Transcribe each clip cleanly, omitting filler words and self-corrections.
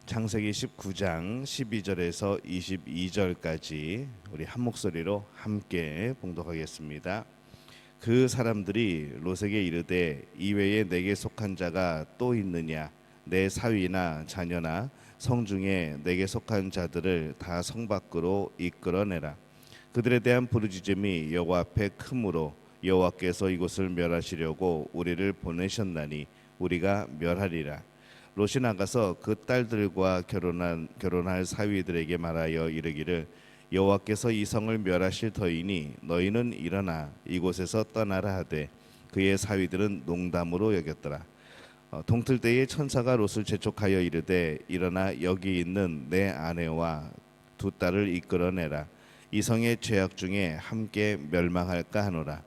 창세기 19장 12절에서 22절까지 우리 한 목소리로 함께 봉독하겠습니다. 그 사람들이 롯에게 이르되 이외에 내게 속한 자가 또 있느냐? 내 사위나 자녀나 성중에 내게 속한 자들을 다 성 밖으로 이끌어내라. 그들에 대한 부르짖음이 여호와 앞에 크므로 여호와께서 이곳을 멸하시려고 우리를 보내셨나니 우리가 멸하리라. 롯이 나가서 그 딸들과 결혼할 사위들에게 말하여 이르기를 여호와께서 이 성을 멸하실 터이니 너희는 일어나 이곳에서 떠나라 하되 그의 사위들은 농담으로 여겼더라. 동틀 때에 천사가 롯을 재촉하여 이르되 일어나 여기 있는 내 아내와 두 딸을 이끌어내라. 이 성의 죄악 중에 함께 멸망할까 하노라.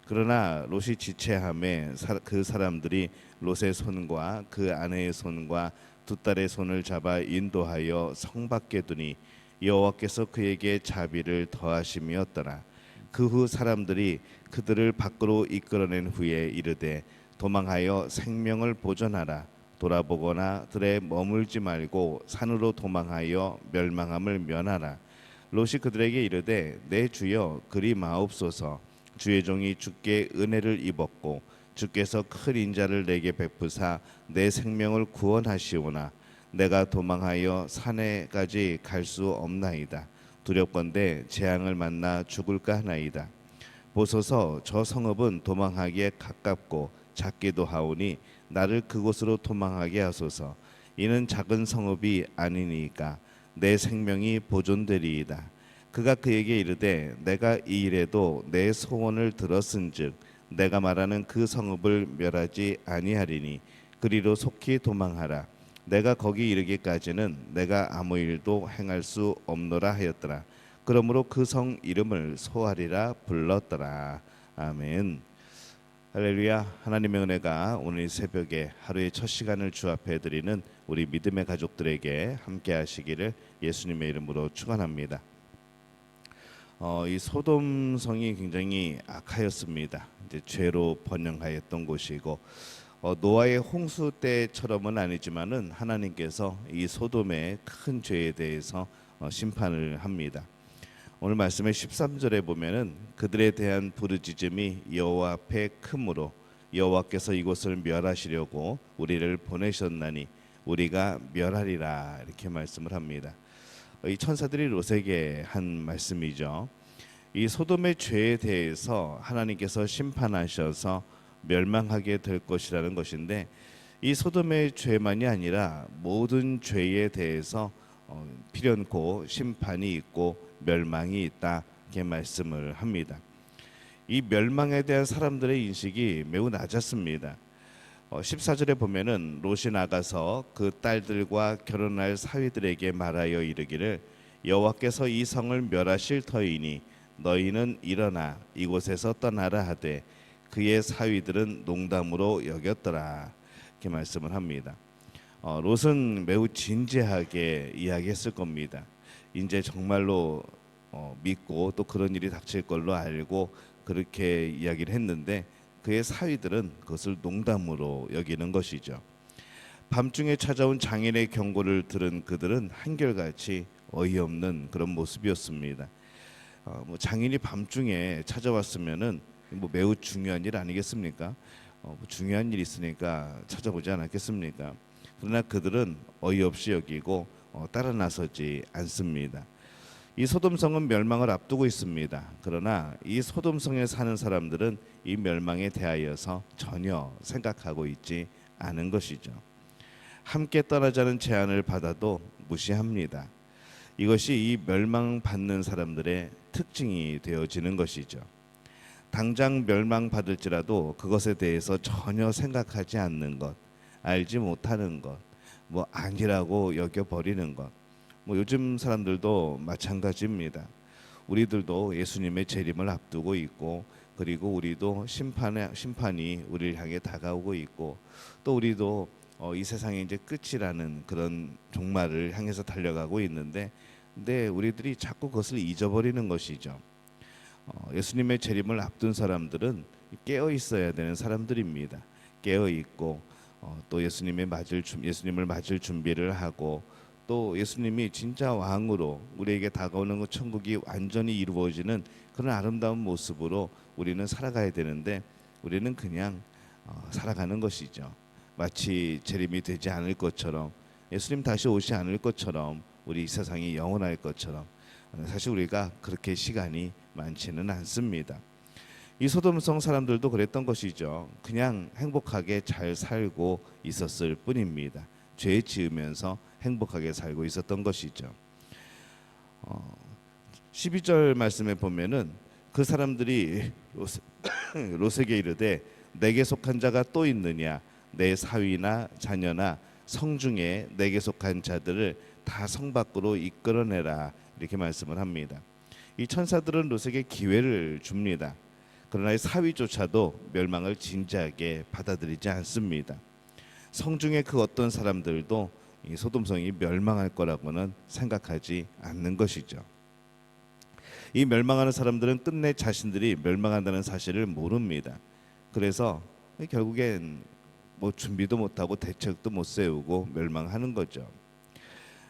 그러나 롯이 지체함에 그 사람들이 롯의 손과 그 아내의 손과 두 딸의 손을 잡아 인도하여 성 밖에 두니 여호와께서 그에게 자비를 더하심이었더라. 그 후 사람들이 그들을 밖으로 이끌어낸 후에 이르되 도망하여 생명을 보존하라. 돌아보거나 들에 머물지 말고 산으로 도망하여 멸망함을 면하라. 롯이 그들에게 이르되 내 주여 그리 마옵소서. 주의 종이 주께 은혜를 입었고 주께서 큰 인자를 내게 베푸사 내 생명을 구원하시오나 내가 도망하여 산에까지 갈 수 없나이다. 두렵건대 재앙을 만나 죽을까 하나이다. 보소서 저 성읍은 도망하기에 가깝고 작기도 하오니 나를 그곳으로 도망하게 하소서. 이는 작은 성읍이 아니니까 내 생명이 보존되리이다. 그가 그에게 이르되 내가 이 일에도 내 소원을 들었은즉 내가 말하는 그 성읍을 멸하지 아니하리니 그리로 속히 도망하라. 내가 거기 이르기까지는 내가 아무 일도 행할 수 없노라 하였더라. 그러므로 그 성 이름을 소알이라 불렀더라. 아멘. 할렐루야. 하나님의 은혜가 오늘 새벽에 하루의 첫 시간을 주 앞에 드리는 우리 믿음의 가족들에게 함께 하시기를 예수님의 이름으로 축원합니다. 이 소돔 성이 굉장히 악하였습니다. 이제 죄로 번영하였던 곳이고 노아의 홍수 때처럼은 아니지만은 하나님께서 이 소돔의 큰 죄에 대해서 심판을 합니다. 오늘 말씀의 13절에 보면은 그들에 대한 부르짖음이 여호와 앞에 크므로 여호와께서 이곳을 멸하시려고 우리를 보내셨나니 우리가 멸하리라 이렇게 말씀을 합니다. 이 천사들이 롯에게 한 말씀이죠. 이 소돔의 죄에 대해서 하나님께서 심판하셔서 멸망하게 될 것이라는 것인데 이 소돔의 죄만이 아니라 모든 죄에 대해서 필연코 심판이 있고 멸망이 있다 이렇게 말씀을 합니다. 이 멸망에 대한 사람들의 인식이 매우 낮았습니다. 14절에 보면은 롯이 나가서 그 딸들과 결혼할 사위들에게 말하여 이르기를 여호와께서 이 성을 멸하실 터이니 너희는 일어나 이곳에서 떠나라 하되 그의 사위들은 농담으로 여겼더라 이렇게 말씀을 합니다. 롯은 매우 진지하게 이야기했을 겁니다. 이제 정말로 믿고 또 그런 일이 닥칠 걸로 알고 그렇게 이야기를 했는데 그의 사위들은 그것을 농담으로 여기는 것이죠. 밤중에 찾아온 장인의 경고를 들은 그들은 한결같이 어이없는 그런 모습이었습니다. 장인이 밤중에 찾아왔으면은 매우 중요한 일 아니겠습니까? 중요한 일 있으니까 찾아보지 않았겠습니까? 그러나 그들은 어이없이 여기고 따라 나서지 않습니다. 이 소돔성은 멸망을 앞두고 있습니다. 그러나 이 소돔성에 사는 사람들은 이 멸망에 대하여서 전혀 생각하고 있지 않은 것이죠. 함께 떠나자는 제안을 받아도 무시합니다. 이것이 이 멸망받는 사람들의 특징이 되어지는 것이죠. 당장 멸망받을지라도 그것에 대해서 전혀 생각하지 않는 것, 알지 못하는 것, 아니라고 여겨버리는 것. 요즘 사람들도 마찬가지입니다. 우리들도 예수님의 재림을 앞두고 있고 그리고 우리도 심판이 우리를 향해 다가오고 있고 또 우리도 이 세상의 이제 끝이라는 그런 종말을 향해서 달려가고 있는데 근데 우리들이 자꾸 그것을 잊어버리는 것이죠. 예수님의 재림을 앞둔 사람들은 깨어 있어야 되는 사람들입니다. 깨어 있고 또 예수님을 맞을 준비를 하고 또 예수님이 진짜 왕으로 우리에게 다가오는 그 천국이 완전히 이루어지는 그런 아름다운 모습으로 우리는 살아가야 되는데 우리는 그냥 살아가는 것이죠. 마치 재림이 되지 않을 것처럼, 예수님 다시 오지 않을 것처럼, 우리 이 세상이 영원할 것처럼, 사실 우리가 그렇게 시간이 많지는 않습니다. 이 소돔성 사람들도 그랬던 것이죠. 그냥 행복하게 잘 살고 있었을 뿐입니다. 죄 지으면서 행복하게 살고 있었던 것이죠. 12절 말씀에 보면은 그 사람들이 롯에게 이르되 내게 속한 자가 또 있느냐, 내 사위나 자녀나 성중에 내게 속한 자들을 다 성 밖으로 이끌어내라, 이렇게 말씀을 합니다. 이 천사들은 롯에게 기회를 줍니다. 그러나 사위조차도 멸망을 진지하게 받아들이지 않습니다. 성중의 그 어떤 사람들도 이 소돔성이 멸망할 거라고는 생각하지 않는 것이죠. 이 멸망하는 사람들은 끝내 자신들이 멸망한다는 사실을 모릅니다. 그래서 결국엔 뭐 준비도 못하고 대책도 못 세우고 멸망하는 거죠.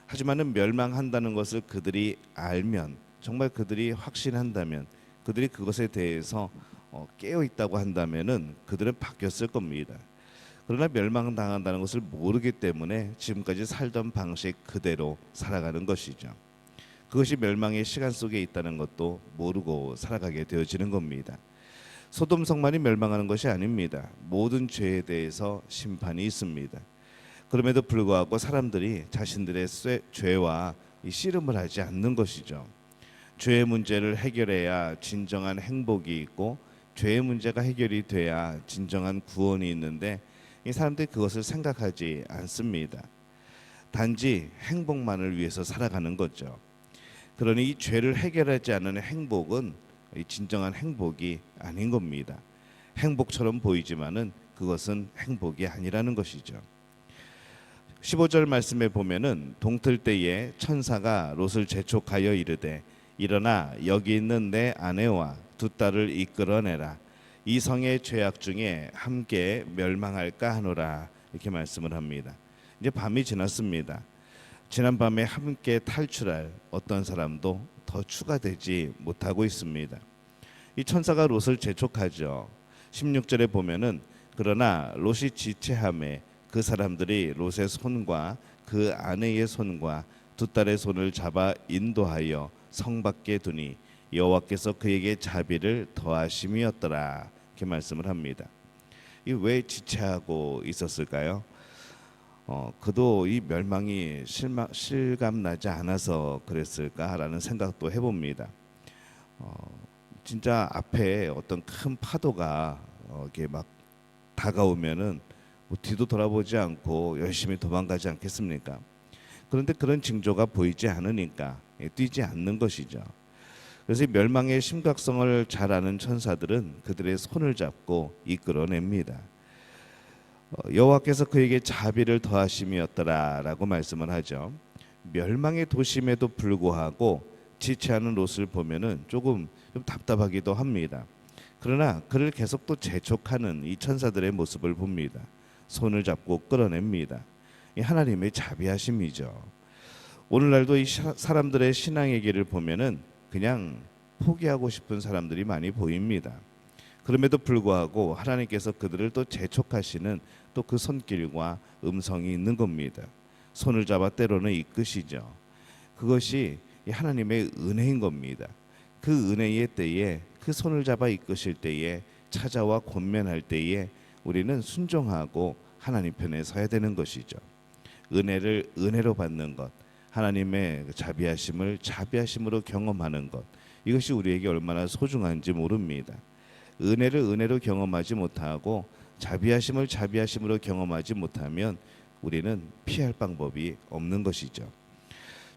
하지만은 멸망한다는 것을 그들이 알면, 정말 그들이 확신한다면, 그들이 그것에 대해서 깨어 있다고 한다면은 그들은 바뀌었을 겁니다. 그러나 멸망당한다는 것을 모르기 때문에 지금까지 살던 방식 그대로 살아가는 것이죠. 그것이 멸망의 시간 속에 있다는 것도 모르고 살아가게 되어지는 겁니다. 소돔성만이 멸망하는 것이 아닙니다. 모든 죄에 대해서 심판이 있습니다. 그럼에도 불구하고 사람들이 자신들의 죄와 씨름을 하지 않는 것이죠. 죄의 문제를 해결해야 진정한 행복이 있고, 죄의 문제가 해결이 돼야 진정한 구원이 있는데 이 사람들이 그것을 생각하지 않습니다. 단지 행복만을 위해서 살아가는 거죠. 그러니 이 죄를 해결하지 않는 행복은 진정한 행복이 아닌 겁니다. 행복처럼 보이지만은 그것은 행복이 아니라는 것이죠. 15절 말씀에 보면은 동틀 때에 천사가 롯을 재촉하여 이르되 일어나 여기 있는 내 아내와 두 딸을 이끌어내라, 이 성의 죄악 중에 함께 멸망할까 하노라, 이렇게 말씀을 합니다. 이제 밤이 지났습니다. 지난 밤에 함께 탈출할 어떤 사람도 더 추가되지 못하고 있습니다. 이 천사가 롯을 재촉하죠. 16절에 보면은 그러나 롯이 지체함에 그 사람들이 롯의 손과 그 아내의 손과 두 딸의 손을 잡아 인도하여 성 밖에 두니 여호와께서 그에게 자비를 더하심이었더라, 이렇게 말씀을 합니다. 이 왜 지체하고 있었을까요? 그도 이 멸망이 실감나지 않아서 그랬을까라는 생각도 해봅니다. 진짜 앞에 어떤 큰 파도가 이렇게 막 다가오면은 뭐 뒤도 돌아보지 않고 열심히 도망가지 않겠습니까? 그런데 그런 징조가 보이지 않으니까 뛰지 않는 것이죠. 그래서 이 멸망의 심각성을 잘 아는 천사들은 그들의 손을 잡고 이끌어냅니다. 여호와께서 그에게 자비를 더하심이었더라라고 말씀을 하죠. 멸망의 도심에도 불구하고 지체하는 롯을 보면은 조금 좀 답답하기도 합니다. 그러나 그를 계속 또 재촉하는 이 천사들의 모습을 봅니다. 손을 잡고 끌어냅니다. 이 하나님의 자비하심이죠. 오늘날도 이 사람들의 신앙의 길을 보면은 그냥 포기하고 싶은 사람들이 많이 보입니다. 그럼에도 불구하고 하나님께서 그들을 또 재촉하시는 또 그 손길과 음성이 있는 겁니다. 손을 잡아 때로는 이끄시죠. 그것이 하나님의 은혜인 겁니다. 그 은혜의 때에, 그 손을 잡아 이끄실 때에, 찾아와 권면할 때에 우리는 순종하고 하나님 편에 서야 되는 것이죠. 은혜를 은혜로 받는 것, 하나님의 자비하심을 자비하심으로 경험하는 것, 이것이 우리에게 얼마나 소중한지 모릅니다. 은혜를 은혜로 경험하지 못하고 자비하심을 자비하심으로 경험하지 못하면 우리는 피할 방법이 없는 것이죠.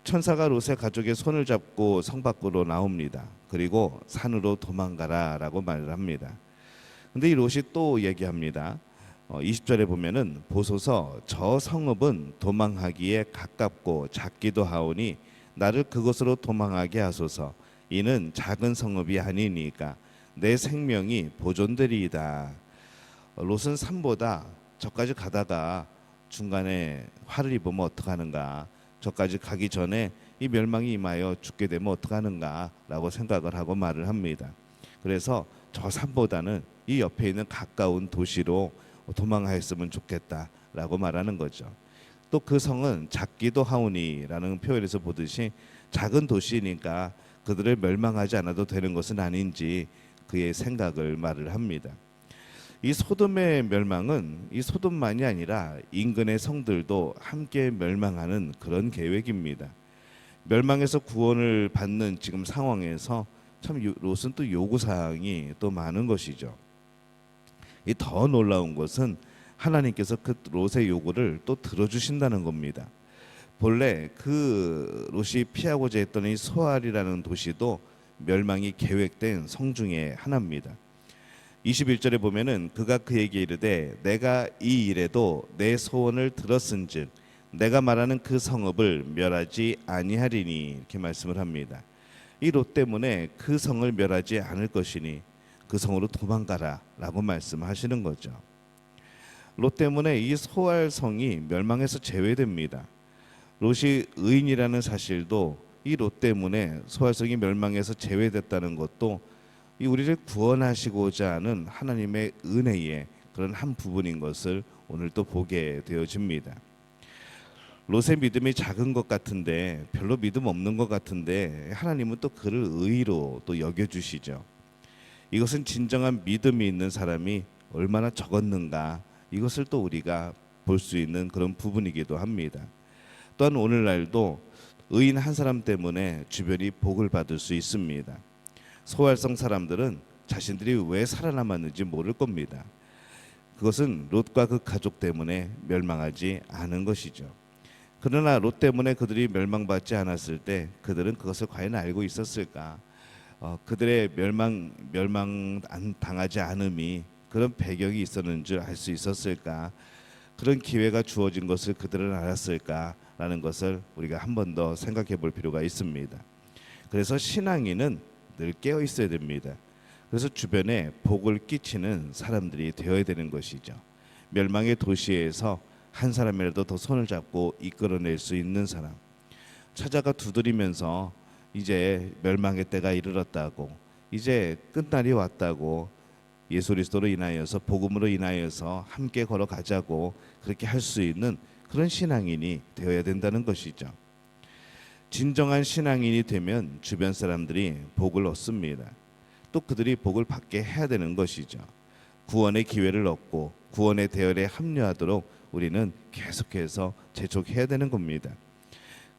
천사가 롯의 가족의 손을 잡고 성 밖으로 나옵니다. 그리고 산으로 도망가라라고 말을 합니다. 근데 이 롯이 또 얘기합니다. 20절에 보면은 보소서 저 성읍은 도망하기에 가깝고 작기도 하오니 나를 그곳으로 도망하게 하소서. 이는 작은 성읍이 아니니까 내 생명이 보존되리이다. 롯은 산보다 저까지 가다가 중간에 화를 입으면 어떡하는가, 저까지 가기 전에 이 멸망이 임하여 죽게 되면 어떡하는가라고 생각을 하고 말을 합니다. 그래서 저 산보다는 이 옆에 있는 가까운 도시로 도망하였으면 좋겠다라고 말하는 거죠. 또 그 성은 작기도 하오니라는 표현에서 보듯이 작은 도시니까 그들을 멸망하지 않아도 되는 것은 아닌지 그의 생각을 말을 합니다. 이 소돔의 멸망은 이 소돔만이 아니라 인근의 성들도 함께 멸망하는 그런 계획입니다. 멸망에서 구원을 받는 지금 상황에서 참 롯은 또 요구 사항이 또 많은 것이죠. 이 더 놀라운 것은 하나님께서 그 롯의 요구를 또 들어주신다는 겁니다. 본래 그 롯이 피하고자 했던 이 소알이라는 도시도 멸망이 계획된 성 중에 하나입니다. 21절에 보면은 그가 그에게 이르되 내가 이 일에도 내 소원을 들었은즉 내가 말하는 그 성읍을 멸하지 아니하리니 이렇게 말씀을 합니다. 이 롯 때문에 그 성을 멸하지 않을 것이니 그 성으로 도망가라라고 말씀하시는 거죠. 롯 때문에 이 소알 성이 멸망에서 제외됩니다. 롯이 의인이라는 사실도 이 롯 때문에 소알 성이 멸망에서 제외됐다는 것도 이 우리를 구원하시고자 하는 하나님의 은혜의 그런 한 부분인 것을 오늘 또 보게 되어집니다. 롯의 믿음이 작은 것 같은데 별로 믿음 없는 것 같은데 하나님은 또 그를 의로 또 여겨주시죠. 이것은 진정한 믿음이 있는 사람이 얼마나 적었는가 이것을 또 우리가 볼 수 있는 그런 부분이기도 합니다. 또한 오늘날도 의인 한 사람 때문에 주변이 복을 받을 수 있습니다. 소활성 사람들은 자신들이 왜 살아남았는지 모를 겁니다. 그것은 롯과 그 가족 때문에 멸망하지 않은 것이죠. 그러나 롯 때문에 그들이 멸망받지 않았을 때 그들은 그것을 과연 알고 있었을까? 그들의 멸망 당하지 않음이 그런 배경이 있었는 줄 알 수 있었을까? 그런 기회가 주어진 것을 그들은 알았을까라는 것을 우리가 한 번 더 생각해 볼 필요가 있습니다. 그래서 신앙인은 늘 깨어 있어야 됩니다. 그래서 주변에 복을 끼치는 사람들이 되어야 되는 것이죠. 멸망의 도시에서 한 사람이라도 더 손을 잡고 이끌어낼 수 있는 사람, 찾아가 두드리면서 이제 멸망의 때가 이르렀다고, 이제 끝날이 왔다고, 예수 그리스도로 인하여서 복음으로 인하여서 함께 걸어가자고 그렇게 할 수 있는 그런 신앙인이 되어야 된다는 것이죠. 진정한 신앙인이 되면 주변 사람들이 복을 얻습니다. 또 그들이 복을 받게 해야 되는 것이죠. 구원의 기회를 얻고 구원의 대열에 합류하도록 우리는 계속해서 재촉해야 되는 겁니다.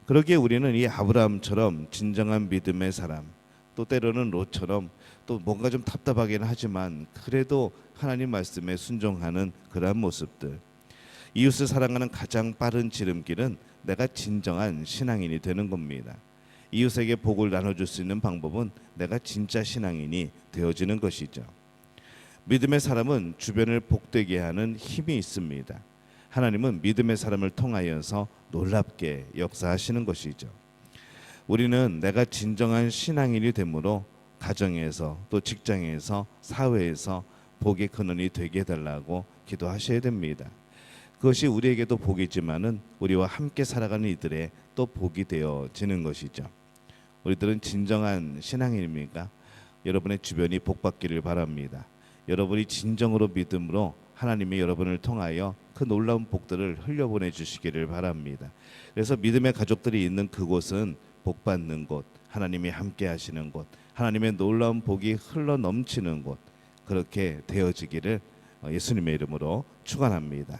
그러기에 우리는 이 아브라함처럼 진정한 믿음의 사람, 또 때로는 롯처럼 또 뭔가 좀 답답하긴 하지만 그래도 하나님 말씀에 순종하는 그러한 모습들, 이웃을 사랑하는 가장 빠른 지름길은 내가 진정한 신앙인이 되는 겁니다. 이웃에게 복을 나눠줄 수 있는 방법은 내가 진짜 신앙인이 되어지는 것이죠. 믿음의 사람은 주변을 복되게 하는 힘이 있습니다. 하나님은 믿음의 사람을 통하여서 놀랍게 역사하시는 것이죠. 우리는 내가 진정한 신앙인이 되므로 가정에서 또 직장에서 사회에서 복의 근원이 되게 해달라고 기도하셔야 됩니다. 그것이 우리에게도 복이지만은 우리와 함께 살아가는 이들의 또 복이 되어지는 것이죠. 우리들은 진정한 신앙인입니까? 여러분의 주변이 복받기를 바랍니다. 여러분이 진정으로 믿음으로 하나님이 여러분을 통하여 그 놀라운 복들을 흘려보내 주시기를 바랍니다. 그래서 믿음의 가족들이 있는 그곳은 복받는 곳, 하나님이 함께 하시는 곳, 하나님의 놀라운 복이 흘러 넘치는 곳, 그렇게 되어지기를 예수님의 이름으로 축원합니다.